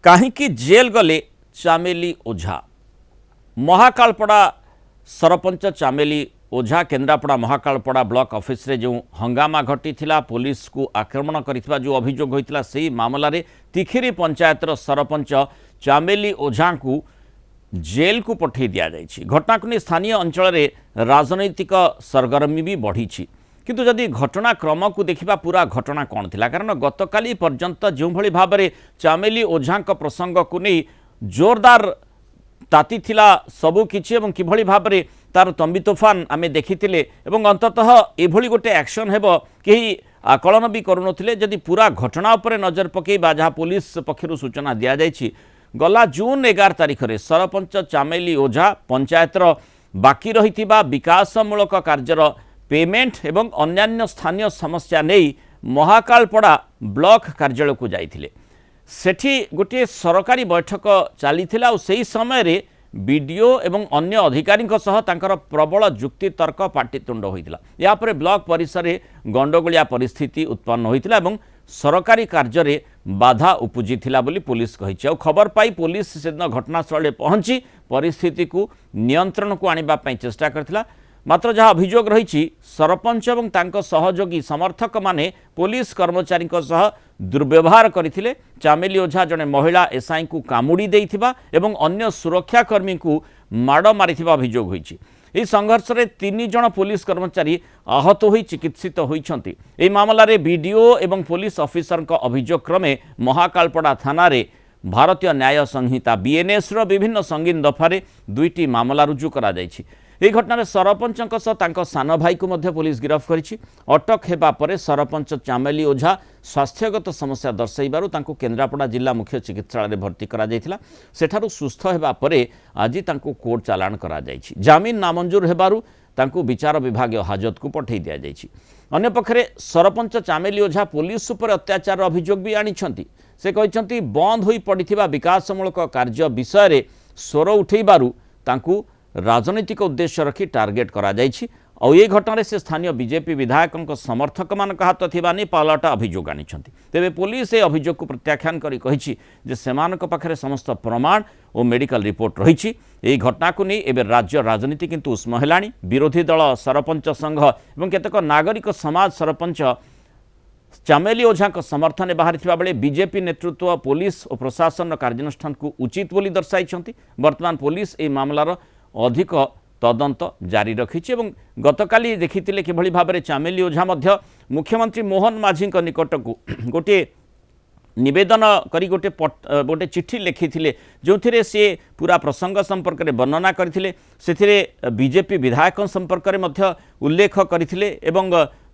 କାହିଁକି ଜେଲ୍ ଗଲେ ଚାମେଲି ଓଝା? ମହାକାଳପଡ଼ା ସରପଞ୍ଚ ଚାମେଲି ଓଝା କେନ୍ଦ୍ରାପଡ଼ା ମହାକାଳପଡ଼ା ବ୍ଲକ ଅଫିସରେ ଯେଉଁ ହଙ୍ଗାମା ଘଟିଥିଲା, ପୁଲିସକୁ ଆକ୍ରମଣ କରିଥିବା ଯେଉଁ ଅଭିଯୋଗ ହୋଇଥିଲା, ସେହି ମାମଲାରେ ତିଖିରି ପଞ୍ଚାୟତର ସରପଞ୍ଚ ଚାମେଲି ଓଝାଙ୍କୁ ଜେଲ୍କୁ ପଠାଇ ଦିଆଯାଇଛି। ଘଟଣାକୁ ନେଇ ସ୍ଥାନୀୟ ଅଞ୍ଚଳରେ ରାଜନୈତିକ ସରଗରମୀ ବି ବଢ଼ିଛି। କିନ୍ତୁ ଯଦି ଘଟଣାକ୍ରମକୁ ଦେଖିବା, ପୂରା ଘଟଣା କ'ଣ ଥିଲା? କାରଣ ଗତକାଲି ପର୍ଯ୍ୟନ୍ତ ଯେଉଁଭଳି ଭାବରେ ଚାମେଲି ଓଝାଙ୍କ ପ୍ରସଙ୍ଗକୁ ନେଇ ଜୋରଦାର ତାତିଥିଲା ସବୁକିଛି ଏବଂ କିଭଳି ଭାବରେ ତାର ତମ୍ବି ତୋଫାନ ଆମେ ଦେଖିଥିଲେ ଏବଂ ଅନ୍ତତଃ ଏଭଳି ଗୋଟେ ଆକ୍ସନ୍ ହେବ କେହି ଆକଳନ ବି କରୁନଥିଲେ। ଯଦି ପୂରା ଘଟଣା ଉପରେ ନଜର ପକାଇବା, ଯାହା ପୁଲିସ ପକ୍ଷରୁ ସୂଚନା ଦିଆଯାଇଛି, ଗଲା ଜୁନ୍ 11 ତାରିଖରେ ସରପଞ୍ଚ ଚାମେଲି ଓଝା ପଞ୍ଚାୟତର ବାକି ରହିଥିବା ବିକାଶମୂଳକ କାର୍ଯ୍ୟର पेमेंट एवं अन्यान्य स्थानीय समस्या नहीं महाकालपड़ा ब्लॉक कार्यालय को जाइथिले। सेठी गोटे सरकारी बैठक चली समय रे बीडीओ एवं अन्य अधिकारी तांकर प्रबल जुक्ति तर्क पाटितुंड होइतिला। या परे ब्लॉक परिसर में गंडगोलिया परिस्थिति उत्पन्न होइतिला एवं सरकारी कार्य रे बाधा उपजिथिला बोली पुलिस कहिछि। और खबर पाई पुलिस सेदिन घटनास्थल पहुंची परिस्थिति को नियंत्रण को आनिबा पई चेष्टा करथिला। मात्र जहाँ अभियोग रही सरपंच और तांको सहयोगी समर्थक माने पुलिस कर्मचारी सह दुर्व्यवहार करथिले। चामेली ओझा जने महिला एसआई को कामुड़ी देइथिबा एवं अन्य सुरक्षाकर्मी को माड़ मारिथिबा अभियोग होइछि। एही संघर्ष रे 3 जन पुलिस कर्मचारी आहत होई चिकित्सित होइछन्ति। एही मामला रे बीडीओ एवं पुलिस ऑफिसर का अभियोग क्रमे महाकालपड़ा थाना रे भारतीय न्याय संहिता बीएनएस रो विभिन्न संगीन दफारे 2टी मामला रुजु करा जाइछि। यह घटना में सरपंच सान भाई को मध्य पुलिस गिरफ्त करिछि। अटक हेबा परे सरपंच चामेली ओझा स्वास्थ्यगत समस्या दर्शाइबारु तांको केन्द्रापड़ा जिला मुख्य चिकित्सालय भर्ती करा जायथिला। सेठारु सुस्थ हेबा परे आज तांको कोर्ट चालाण करा जायछि। जामिन नामंजूर हेबारु तांको विचार विभाग हाजत को पठाई दिया जायछि। अन्य पक्षरे सरपंच चामेली ओझा पुलिस उपर अत्याचार अभियोग भी आनिछन्ति। से कहिछन्ति बंद होई पड़िथिबा विकासमूलक कार्य विषय रे स्वर उठैबारु तांको राजनीतिक उद्देश्य रखी टार्गेट करा जायछि। और ये घटना से स्थानीय बीजेपी विधायक समर्थक मान हाथ थिबा नै पालटा अभियोग आनिछन्ति। तेबे पुलिस ए अभियोग को प्रत्याख्यान करी कहिछि जे सेमानक पाखरे समस्त प्रमाण और मेडिकल रिपोर्ट रहिछि। एही घटना को नै एबे राज्य राजनीति किंतु उष्म हेलाणी। विरोधी दल सरपंच संघ एवं केतक नागरिक समाज सरपंच चामेली ओझा समर्थन में बाहरी बेले बीजेपी नेतृत्व पुलिस और प्रशासन कार्यानुष्ठान को उचित बोली दर्शाई। वर्तमान पुलिस ए मामलार अधिक तदंत जारी रखिछि एवं गतकाली देखिथिले किभଳି भाबरे चामेली ओझा मध्य मुख्यमंत्री मोहन माझी निकट को गोटे निवेदन करी गोटे चिट्ठी लिखिथिले, जो से पूरा प्रसंग संपर्क में वर्णना करथिले। सेथिरे बीजेपी विधायक संपर्क में मध्य उल्लेख करथिले एवं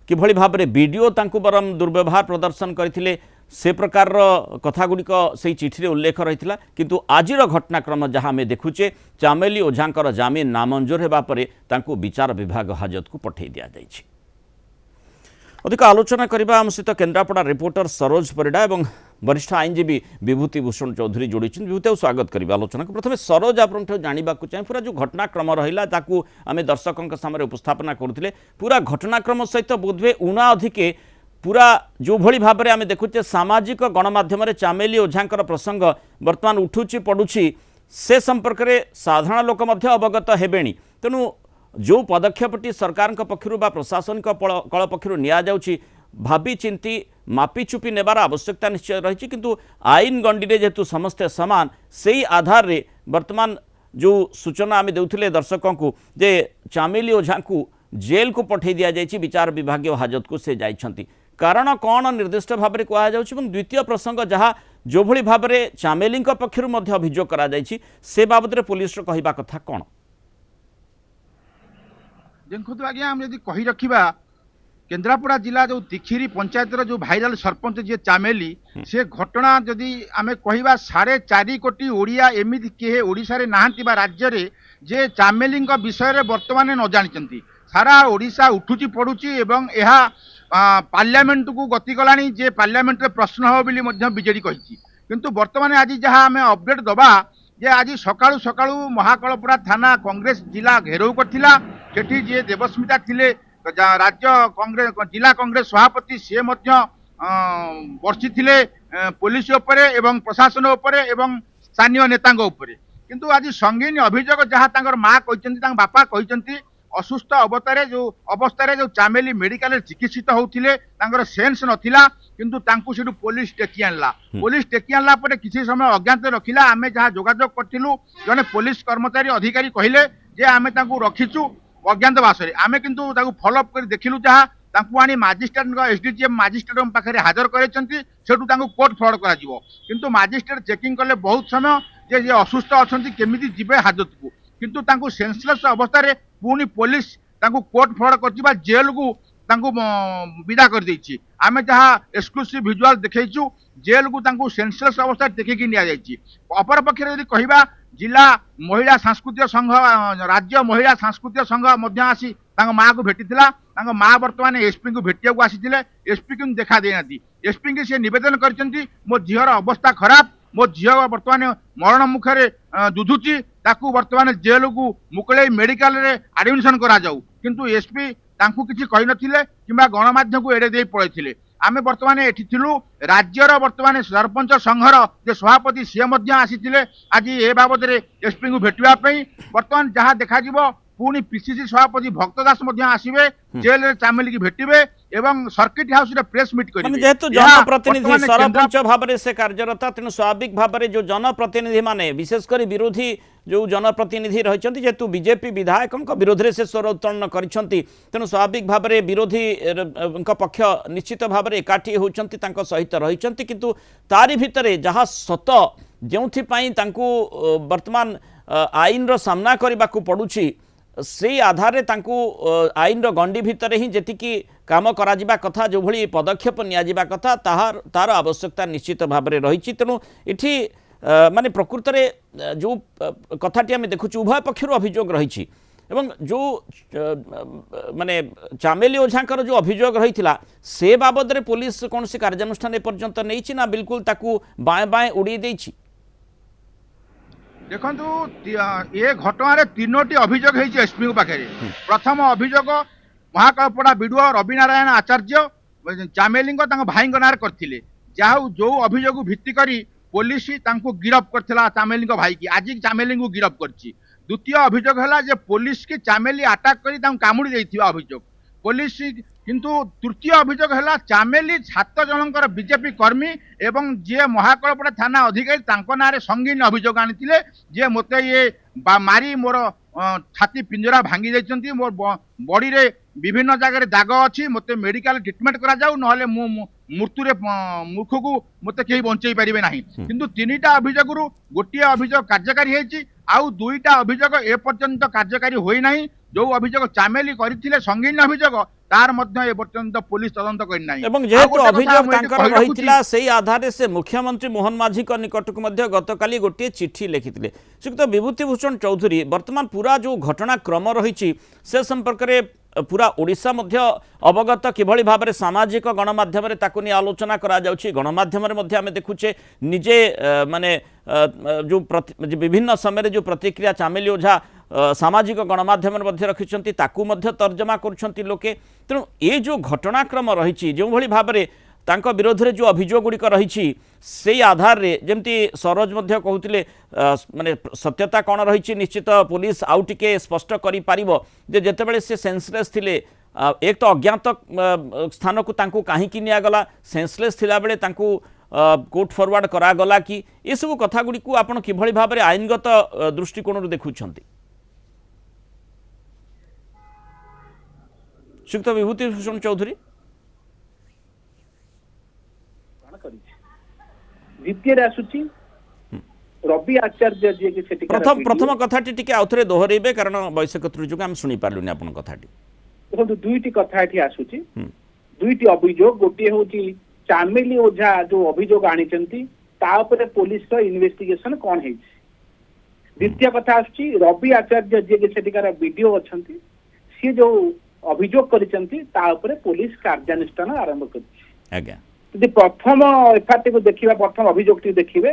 किभଳି भाबरे वीडियो तांकु बरम दुर्व्यवहार प्रदर्शन करथिले से प्रकार कथा गुड़िक से चिठी उल्लेख रही। किंतु आजिर घटनाक्रम जहाँ आम देखुचे चामेली ओझांकर जामिन नामंजूर होगा पर तांकु विचार विभाग हाजत को पठाई दिया जायछि। अधिक आलोचना करबा आम सहित केन्द्रापड़ा रिपोर्टर सरोज परिडा एवं वरिष्ठ आईनजीवी विभूति भूषण चौधरी जोड़ी। विभूति स्वागत करेंगे आलोचना को। प्रथम सरोज आपको जानवा चाहिए पूरा जो घटनाक्रम रहा ताकू आम दर्शकों सामने उपस्थापना करुले। पूरा घटनाक्रम सहित बोधवे उणा अधिके पूरा जो भली भाव में आम देखुचे सामाजिक गणमाध्यम चामेली ओझांकर प्रसंग बर्तमान उठुची पड़ुची से संपर्क में साधारण लोक अवगत हेबेणी। तेणु जो पदक्षेपटी सरकार पक्षर बा प्रशासनिक कल पक्षर नि भावी चिंती मापिचुपी नेबार आवश्यकता निश्चय रही। किंतु आईन गंडी जेहेतु समस्ते समान से ही आधार रे वर्तमान जो सूचना आम देउथिले दर्शकों को जे चामेली ओझा को जेल को पठाई दिया जायछि। विचार विभाग हाजत को से जाइछन्ति। कारण कौन निर्दिष्ट भाव में कहुच्छे। द्वितीय प्रसंग जहाँ जो भली भाव में चामेली पक्षर अभियोग करा जायछि से बाबद पुलिस कहवा कथा कौन? देखो आज्ञा आम यदि कही रखा केन्द्रापड़ा जिला जो तिखिरी पंचायत जो भाइराल सरपंच जी चामेली से घटना जदि आम कहवा 4.5 कोटी ओडिया एमती किए ओडिशा रे नाहांती बा राज्य रे जे चामेली विषय रे वर्तमान न जानिचंती। सारा ओडिशा उठुची पड़ुची एवं यह पार्लियामेंट को गति कलानी जे पार्लियामेंट रे प्रश्न हो बोली मध्य बीजेडी कहिछि। किंतु वर्तमान आज जहाँ आम अपडेट दबा जे आज सकाळु सकाळु महाकालपड़ा थाना कांग्रेस जिला घेराव करथिला। सेठी जे देवस्मिता थिले राज्य कांग्रेस जिला कांग्रेस सभापति सी ବର୍ଷିଥିଲେ ପୋଲିସ ଉପରେ ଏବଂ ପ୍ରଶାସନ ଉପରେ ଏବଂ ସ୍ଥାନୀୟ ନେତାଙ୍କ ଉପରେ। କିନ୍ତୁ ଆଜି ସଙ୍ଗୀନ ଅଭିଯୋଗ ଯାହା ତାଙ୍କର ମା କହିଛନ୍ତି, ତାଙ୍କ ବାପା କହିଛନ୍ତି, ଅସୁସ୍ଥ ଅବସ୍ଥାରେ ଯୋଉ ଚାମେଲି ମେଡିକାଲରେ ଚିକିତ୍ସିତ ହଉଥିଲେ, ତାଙ୍କର ସେନ୍ସ ନଥିଲା, କିନ୍ତୁ ତାଙ୍କୁ ସେଠୁ ପୋଲିସ ଟେକି ଆଣିଲା। ପୋଲିସ ଟେକି ଆଣିଲା ପରେ କିଛି ସମୟ ଅଜ୍ଞାତ ରଖିଲା। ଆମେ ଯାହା ଯୋଗାଯୋଗ କରିଥିଲୁ, ଜଣେ ପୋଲିସ କର୍ମଚାରୀ ଅଧିକାରୀ କହିଲେ ଯେ ଆମେ ତାଙ୍କୁ ରଖିଛୁ ଅଜ୍ଞାତବାସରେ। ଆମେ କିନ୍ତୁ ତାକୁ ଫଲୋଅପ୍ କରି ଦେଖିଲୁ, ଯାହା ତାଙ୍କୁ ଆଣି ମାଜିଷ୍ଟ୍ରେଟଙ୍କ ଏସଡିଜିଏମ୍ ମାଜିଷ୍ଟ୍ରେଟଙ୍କ ପାଖରେ ହାଜର କରାଇଛନ୍ତି। ସେଠୁ ତାଙ୍କୁ କୋର୍ଟ ଫରୱାର୍ଡ କରାଯିବ। କିନ୍ତୁ ମାଜିଷ୍ଟ୍ରେଟ ଚେକିଂ କଲେ ବହୁତ ସମୟ ଯେ ଅସୁସ୍ଥ ଅଛନ୍ତି, କେମିତି ଯିବେ ହାଜତକୁ। କିନ୍ତୁ ତାଙ୍କୁ ସେନ୍ସଲେସ୍ ଅବସ୍ଥାରେ ପୁଣି ପୋଲିସ ତାଙ୍କୁ କୋର୍ଟ ଫରୱାର୍ଡ କରିଛି ବା ଜେଲକୁ ତାଙ୍କୁ ବିଦା କରିଦେଇଛି। ଆମେ ଯାହା ଏକ୍ସକ୍ଲୁସିଭ ଭିଜୁଆଲ ଦେଖେଇଛୁ, ଜେଲକୁ ତାଙ୍କୁ ସେନ୍ସଲେସ୍ ଅବସ୍ଥାରେ ଟେକିକି ନିଆଯାଇଛି। ଅପରପକ୍ଷରେ ଯଦି କହିବା, ଜିଲ୍ଲା ମହିଳା ସାଂସ୍କୃତିକ ସଂଘ, ରାଜ୍ୟ ମହିଳା ସାଂସ୍କୃତିକ ସଂଘ ମଧ୍ୟ ଆସି ତାଙ୍କ ମାଆକୁ ଭେଟିଥିଲା। ତାଙ୍କ ମା ବର୍ତ୍ତମାନ ଏସ୍ପିଙ୍କୁ ଭେଟିବାକୁ ଆସିଥିଲେ, ଏସ୍ପିଙ୍କୁ ଦେଖା ଦେଇନାହାନ୍ତି। ଏସ୍ପିଙ୍କୁ ସେ ନିବେଦନ କରିଛନ୍ତି, ମୋ ଝିଅର ଅବସ୍ଥା ଖରାପ, ମୋ ଝିଅ ବର୍ତ୍ତମାନ ମରଣ ମୁଖରେ ଯୁଧୁଛି, ତାକୁ ବର୍ତ୍ତମାନ ଜେଲକୁ ମୁକୁଳେଇ ମେଡିକାଲରେ ଆଡମିସନ କରାଯାଉ। କିନ୍ତୁ ଏସ୍ପି ତାଙ୍କୁ କିଛି କହିନଥିଲେ କିମ୍ବା ଗଣମାଧ୍ୟମକୁ ଏଡେଇ ଦେଇ ପଳେଇଥିଲେ। ଆମେ ବର୍ତ୍ତମାନ ଏଠି ଥିଲୁ, ରାଜ୍ୟର ବର୍ତ୍ତମାନ ସରପଞ୍ଚ ସଂଘର ଯେ ସଭାପତି ସିଏ ମଧ୍ୟ ଆସିଥିଲେ ଆଜି ଏ ବାବଦରେ ଏସ୍ପିଙ୍କୁ ଭେଟିବା ପାଇଁ। ବର୍ତ୍ତମାନ ଯାହା ଦେଖାଯିବ, ପୁଣି ପିସିସି ସଭାପତି ଭକ୍ତ ଦାସ ମଧ୍ୟ ଆସିବେ, ଜେଲରେ ଚାମେଲିକି ଭେଟିବେ ଏବଂ सर्किट हाउस रे प्रेस मीट माने करिवे। जेहेतु जनप्रतिनिधि सरपंच भाव में से कार्यरत, तेणु स्वाभाविक भाव में जो जनप्रतिनिधि माने विशेषकर विरोधी जो जनप्रतिनिधि रही, जेहेतु बीजेपी विधायकों विरोध में से स्वर उत्तोलन कर, तेणु स्वाभाविक भाव में विरोधी पक्ष निश्चित भाव में एकाठी होती सहित रही, किंतु तारी भितर जहाँ सत जो वर्तमान आईन रो सामना करने को पड़ुछि, से आधार आईन गंडी भितर ही जी काम करा कथा, जो भली पदक्षेप निया कथा, तार आवश्यकता निश्चित भाव में रही। तेणु इठी माने प्रकृत में जो कथाटी आम देखु उभय पक्षर अभियोग रही, जो माने चामेली ओझांकर जो अभियोग रही से बाबद में पुलिस कौन सी कार्यानुष्ठान एपर्यंत नहीं ना, बिल्कुल ताकू बाएं बाएं उड़ी देछि। देखंतु ये घटना तीनोटी अभियोग है एसपी पाखे। प्रथम अभियोग महाकालपड़ा विडुआ रवि नारायण आचार्य चामेली भाई नाँ करते, जहाँ जो अभियोग भित्ति करी पुलिस गिरफ करथिला चामेली भाई की, आज चामेली को गिरफ करछि। द्वितीय अभियोग है पुलिस की चामेली अटैक करी कामुड़ी देथिबा अभियोग पुलिस। किंतु तृतीय अभियोग है चामेली 7 जनकर बीजेपी कर्मी एवं जे महाकालपड़ा थाना अधिकारी तांको नारे संगीन अभियोग आनिथिले, जे मते ये मारी मोर छाती पिंजरा भांगी जाइछंती, मोर बॉडी रे विभिन्न जगह दाग अच्छी, मते मेडिकल ट्रीटमेंट करा जाऊ, नहले मु मृत्यु रे मुख को मते केही बंचई परिबे नाही। किंतु तीनिटा अभियोग रु गोटिए अभियोग कार्यकारी हेछि, आउ दुईटा अभियोग ए पर्यंत कार्यकारी होई नाही। जो अभियोग चामेली करथिले संगीन अभियोग तार मध्य ए पर्यंत पुलिस तदंत करि नाही। एवं जेहेतु अभियोग तांकर रहिथिला सेही आधार से मुख्यमंत्री मोहन माझी को निकट को मध्य गतकाली गोटे चिट्ठी लिखिथिले। श्रीयुक्त विभूतिभूषण चौधरी, वर्तमान पूरा जो घटनाक्रम रही से संपर्क में पूरा ओडिशा मध्य अवगत, किभली भाव में सामाजिक गणमाध्यम ताकू नहीं आलोचना करा जाउछि, गणमाध्यम आम देखुचे निजे माने जो विभिन्न समय जो प्रतिक्रिया चामेली ओझा सामाजिक गणमाध्यम रखिंट ताकू तर्जमा करुँच लोके। तेणु ये जो घटनाक्रम रही, जो भली भाव में तांको विरोध में जो अभियोग गुड़िक रही से आधार रे जमती सरोज मध्य कहते माने सत्यता कौन रही, निश्चित पुलिस आउ टिके स्पष्ट करि पारिबो जे जेतेबेले से सेंसलेस थिले, एक तो अज्ञात स्थान को तांको काहीकि नियागला, सेंसलेस थिला बेले तांको कोर्ट फॉरवर्ड करागला कि ये सब कथा गुड़ी को आपण किभली भाव में आईनगत दृष्टिकोण देखुछंती। श्रीयुक्त विभूतिभूषण चौधरी, द्वितीय आसुची रवि आचार्य जी के सेठी प्रथम कथाटी टिके आउथरे दोहरेबे, कारण वैश्विक त्रुजुक हम सुनी पारलुनी आपन कथाटी। देखो दुईटी कथा एठी आसुची, दुईटी अभियोग, गोटे होची चामेली ओझा जो अभियोग आनिचंती ता ऊपर पुलिस रो इन्वेस्टिगेशन कोन हेछि। द्वितीय कथा आसुची रवि आचार्य जी के सेठिकार वीडियो अछंती, सी जो अभियोग करिसंती ता ऊपर पुलिस कार्यानुष्ठान आरंभ करछि। आज्ञा यदि प्रथम एफआईआर को देखिबा, प्रथम अभियोग देखिबे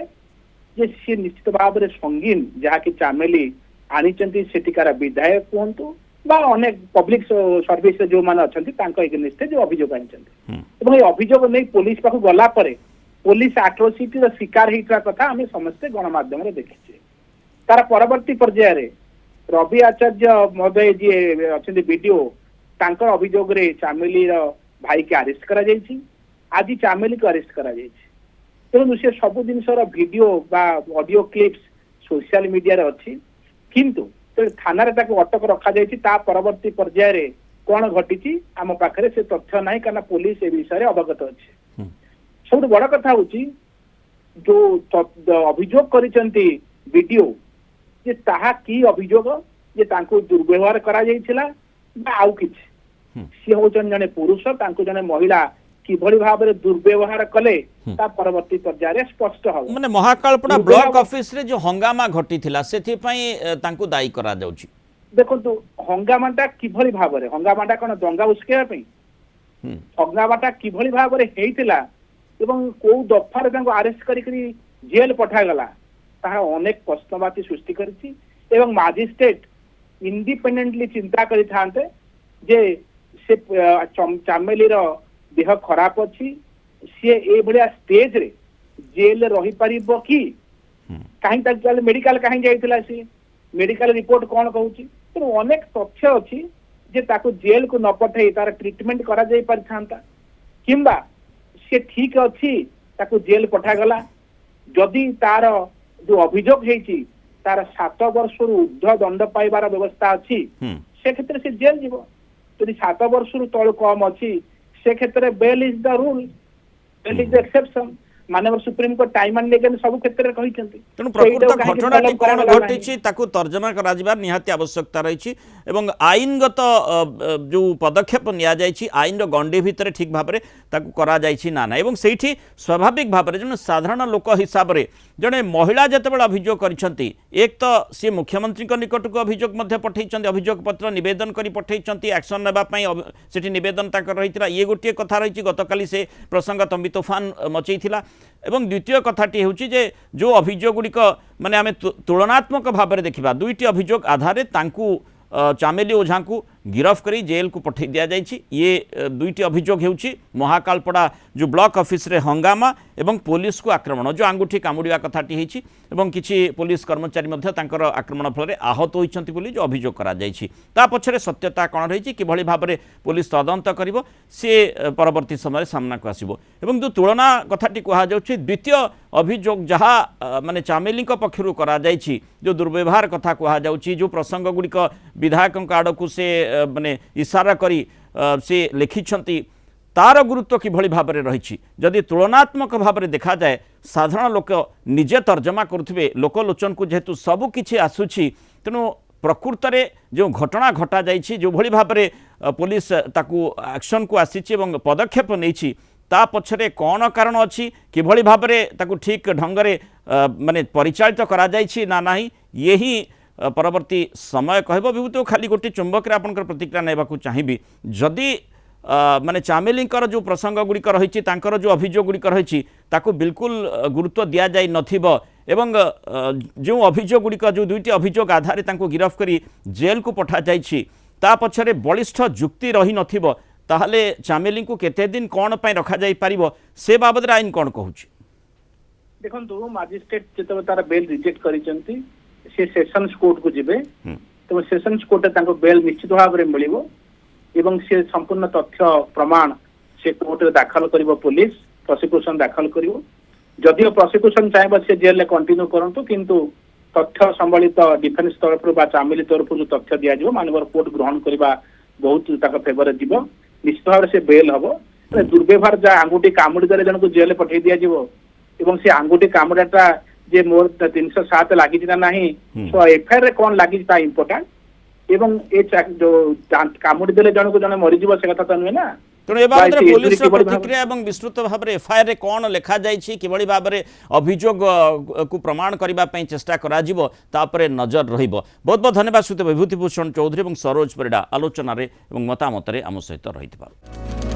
जे सी निश्चित भाव में संगीन, जहाँकि चामेली आनिचंती सेठिकार विधायक कहतु বা অনেক পব্লিক সর্ভিস जो माने अछंती तांको एगेनिस्ट जो अभियोग आनिचंती हम्म। एवं ये अभियोग नै पुलिस पाखु गला परे पुलिस एट्रोसिटी रो शिकार हेइत्रा कथा आमे समस्त गणमाध्यम रे देखिछे तार परवर्ती पर्याय रे रवि आचार्य महोदय जी अछंती वीडियो तांकर अभियोग रे चामेली रो भाई के अरेस्ट करा जायछि आज चामेली को अरेस्ट करा जायछि तेणु से सब जिनसर वीडियो बा ऑडियो क्लिप्स सोशल मीडिया रे अछि किंतु थाना रे ताको अटक रखा जायछि ता परवर्ती पर्याय रे कोन घटिछि आम पाखरे से तथ्य नाही काना पुलिस ए विषय रे अवगत अछि सब बड़ कथा होछि जो अभियोग करिसंती वीडियो जे ताहा की अभियोग जे तांको दुर्व्यवहार करा जायछिला बा आउ किछि सी होचन जने पुरुष तांको जने महिला किभଳି भाबरे दुर्व्यवहार कले ता परवर्ती पर्याय रे स्पष्ट हो माने महाकालपड़ा ब्लॉक ऑफिस रे जो हंगामा घटी थिला सेथि पई तांको दायी करा जाउची देखंतु हंगामाटा किभଳି भाबरे हंगामाटा कोन दंगा उस्केया पई हंगामाटा किभଳି भाबरे हेइतिला एवं को दफार तांको अरेस्ट करी जेल पठा गला ताहा अनेक प्रश्नवाची सृष्टि करछि एवं मजिस्ट्रेट इंडिपेंडेंटली चिंता करि थांते जे से चामेली रो देह खराब अच्छी सी ए भलिया स्टेज रे जेल रही पारिबो कि कहीं तक चल मेडिकल कहीं जाइतिला सी मेडिकल रिपोर्ट कोन कहूची तो अनेक तथ्य अछि जे ताको जेल को न पठे तार ट्रीटमेंट करा जाई परथांता किंबा से ठीक अछि ताको जेल पठा गला जदि तार जो अभियोग हेची तार 7 वर्ष रु ऊर्ध्व दंड पाइबार व्यवस्था अछि से क्षेत्र से जेल जीवो यदि 7 वर्ष रु तळ कम अछि से क्षेत्र bail is the rule bail is the exception माननीय सुप्रीम कोर्ट टाइम एंड लेगन सब क्षेत्र रे कहिसंती तेणु प्रकृत घटनाटी कौन घटी ताकू तर्जमा करा निहाती आवश्यकता रही एवं आईनगत जो पदक्षेप निया जायछि आईन गंडी भितर ठीक भाव में ताकू करा जायछि ना एवं सेठी स्वाभाविक भाव में जन साधारण लोक हिसाब से जड़े महिला जितेबाला अभियोग करिसंती एक तो सी मुख्यमंत्री निकट को अभियोग मध्य पठेइछंती अभियोग पत्र निवेदन करी पठेइछंती एक्शन नेबा पई सेठी निवेदन ताकर रहितला ये गोटे कथा रही गतकाली से प्रसंग तंबी तोफान मचेइथिला एवं द्वितीय कथाटी होची जे जो अभियोग गुड़िक माने आमे तुलनात्मक भाव में देखा दुईटी अभियोग आधार तांकू चामेली ओझा को गिरफ करी जेल को पठे दिया जायछि ये दुईटी अभियोग हेउछि महाकालपड़ा जो ब्लॉक ऑफिस रे हंगामा एवं पुलिस को आक्रमण जो आंगुठी कामुड़िया कथाटी हेछि एवं किछि पुलिस कर्मचारी मध्य तांकर आक्रमण फल आहत होइछंती बोली जो अभियोग करा जायछि ता पछरे सत्यता कोन रहिछि किभଳି भाबरे पुलिस तदंत करिवो से परवर्ती समय सामना को आसीबो एवं जो तुलना कथाटी कहा जाउछि द्वितीय अभियोग जहा माने चामेली पक्षरु करा जायछि जो दुर्व्यवहार कथा कहा जाउछि जो प्रसंग गुड़िक विधायक आड़कू से माने इशारा करी से लिखिछंती तार गुरुत्व किभଳି भाव में रही जदि तुलनात्मक भाव में देखा जाए साधारण लोक निजे तर्जमा करुथिबे लोकलोचन को जेहेतु सब किछि आसुछि तेणु प्रकृत में जो घटना घटा जाइछि जो भଳି भाव में पुलिस ताकू एक्शन को आसीछि एवं पदक्षेप नैछि ता पछरे कौन कारण अच्छी किभଳି भाव में ताकू ठीक ढंग से माने परिचालित करा जाइछि ना नाही यही परवर्ती समय कहबो विभूति खाली गोटे चुंबक आपनकर प्रतिक्रिया नेबाकू चाहिबी जदि माने चामेलींकर जो प्रसंग गुड़िक रही जो अभियोग गुड़िक रही ताकू बिल्कुल गुरुत्व दि जाई नथिबो एवं जो अभियोग गुड़िक जो दुईटी अभियोग आधार तांको गिरफ करी जेल को पठा जाइछि ता पछरे बलिष्ठ जुक्ति रही नथिबो ताहले चामेली को केते दिन कौन पाई रखा जाई पारिबो से बाबद रे आईन कौन कहूछि देखंतु मजिस्ट्रेट जेतबे तार बेल रिजेक्ट करिसंती से सेशंस कोर्ट को जिबे तो सेशंस कोर्ट तांको बेल निश्चित भाव में मिलिबो एवं से संपूर्ण तथ्य प्रमाण से कोर्ट रे दाखल करिवो पुलिस प्रोसिक्यूशन दाखल करिवो जदियो प्रोसिक्यूशन चाहेबा से जेल ले कंटिन्यू करंतु किंतु तथ्य संबलित डिफेंस तरफ बा चामेली तरफ जो तथ्य दिया जिवो मानवर कोर्ट ग्रहण करबा बहुत ताका फेवर जिवो निश्चित भाव से बेल हबो दुर्व्यवहार जा आंगुठी कामुड़ी देले जन को जेल पठे दिया जिवो एवं से आंगुठी कामुड़ाटा जे मोर 307 लागि ना नाही सो एफआईआर रे कोन लागि ता इंपोर्टेंट एवं ए जो कामुड़ी देले जन को जने मरि जिवो से कथा त नुहे ना तेणु ए बाबद पुलिस प्रतिक्रिया एवं विस्तृत भाव में एफआईआर रे कौन लिखा जाइछि किभଳି भाव में अभियोग को प्रमाण करबा पई चेष्टा करा जिवो तापरे नजर रहिबो बहुत बहुत धन्यवाद सुते विभूतिभूषण चौधरी एवं सरोज परिडा आलोचना रे एवं मतामत रे आम सहित रहितबा।